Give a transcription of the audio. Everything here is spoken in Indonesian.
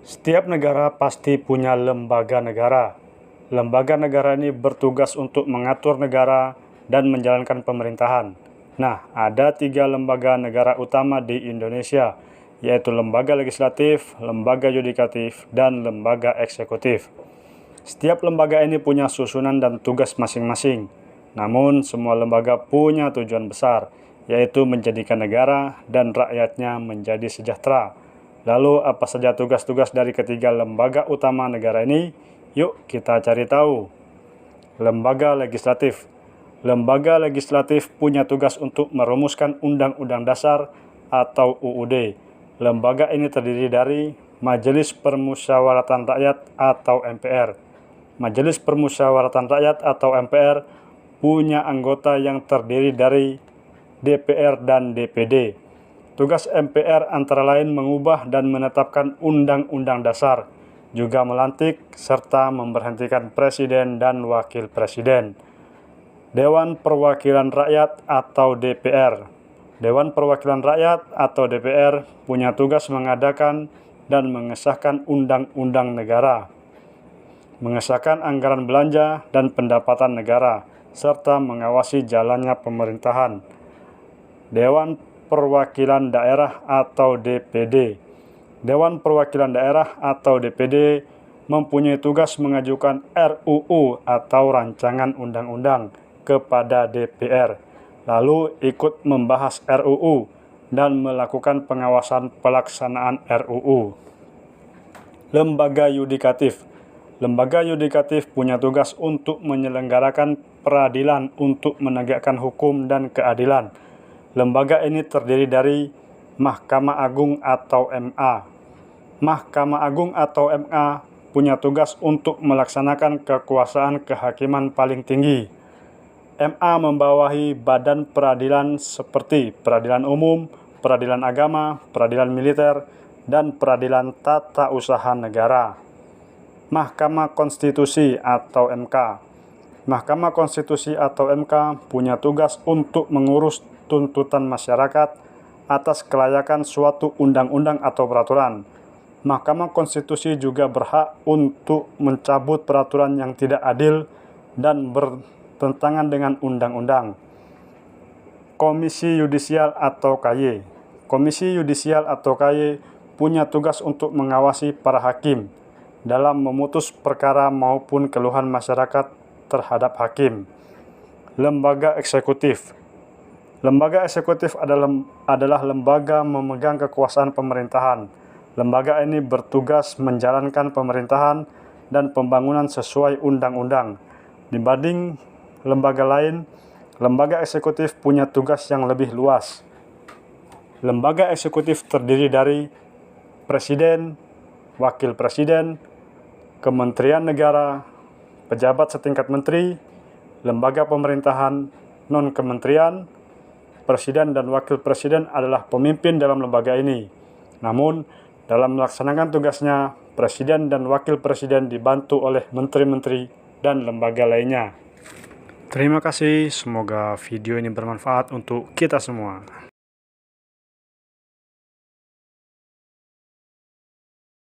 Setiap negara pasti punya lembaga negara. Lembaga negara ini bertugas untuk mengatur negara dan menjalankan pemerintahan. Nah, ada 3 lembaga negara utama di Indonesia, yaitu lembaga legislatif, lembaga yudikatif, dan lembaga eksekutif. Setiap lembaga ini punya susunan dan tugas masing-masing. Namun, semua lembaga punya tujuan besar, yaitu menjadikan negara dan rakyatnya menjadi sejahtera. Lalu, apa saja tugas-tugas dari ketiga lembaga utama negara ini? Yuk kita cari tahu. Lembaga legislatif. Lembaga legislatif punya tugas untuk merumuskan Undang-Undang Dasar atau UUD. Lembaga ini terdiri dari Majelis Permusyawaratan Rakyat atau MPR. Majelis Permusyawaratan Rakyat atau MPR punya anggota yang terdiri dari DPR dan DPD. Tugas MPR antara lain mengubah dan menetapkan Undang-Undang Dasar, juga melantik serta memberhentikan Presiden dan Wakil Presiden. Dewan Perwakilan Rakyat atau DPR. Dewan Perwakilan Rakyat atau DPR punya tugas mengadakan dan mengesahkan undang-undang negara, mengesahkan anggaran belanja dan pendapatan negara, serta mengawasi jalannya pemerintahan. Dewan Perwakilan Daerah atau DPD. Dewan Perwakilan Daerah atau DPD mempunyai tugas mengajukan RUU atau rancangan undang-undang kepada DPR, lalu ikut membahas RUU dan melakukan pengawasan pelaksanaan RUU. Lembaga yudikatif. Lembaga yudikatif punya tugas untuk menyelenggarakan peradilan untuk menegakkan hukum dan keadilan. Lembaga ini terdiri dari Mahkamah Agung atau MA. Mahkamah Agung atau MA punya tugas untuk melaksanakan kekuasaan kehakiman paling tinggi. MA membawahi badan peradilan seperti peradilan umum, peradilan agama, peradilan militer, dan peradilan tata usaha negara. Mahkamah Konstitusi atau MK. Mahkamah Konstitusi atau MK punya tugas untuk mengurus tuntutan masyarakat atas kelayakan suatu undang-undang atau peraturan. Mahkamah Konstitusi juga berhak untuk mencabut peraturan yang tidak adil dan bertentangan dengan undang-undang. Komisi Yudisial atau KY. Komisi Yudisial atau KY punya tugas untuk mengawasi para hakim dalam memutus perkara maupun keluhan masyarakat terhadap hakim. Lembaga eksekutif. Lembaga eksekutif adalah lembaga memegang kekuasaan pemerintahan. Lembaga ini bertugas menjalankan pemerintahan dan pembangunan sesuai undang-undang. Dibanding lembaga lain, lembaga eksekutif punya tugas yang lebih luas. Lembaga eksekutif terdiri dari Presiden, Wakil Presiden, Kementerian Negara, pejabat setingkat menteri, lembaga pemerintahan non-kementerian. Presiden dan Wakil Presiden adalah pemimpin dalam lembaga ini. Namun, dalam melaksanakan tugasnya, Presiden dan Wakil Presiden dibantu oleh menteri-menteri dan lembaga lainnya. Terima kasih, semoga video ini bermanfaat untuk kita semua.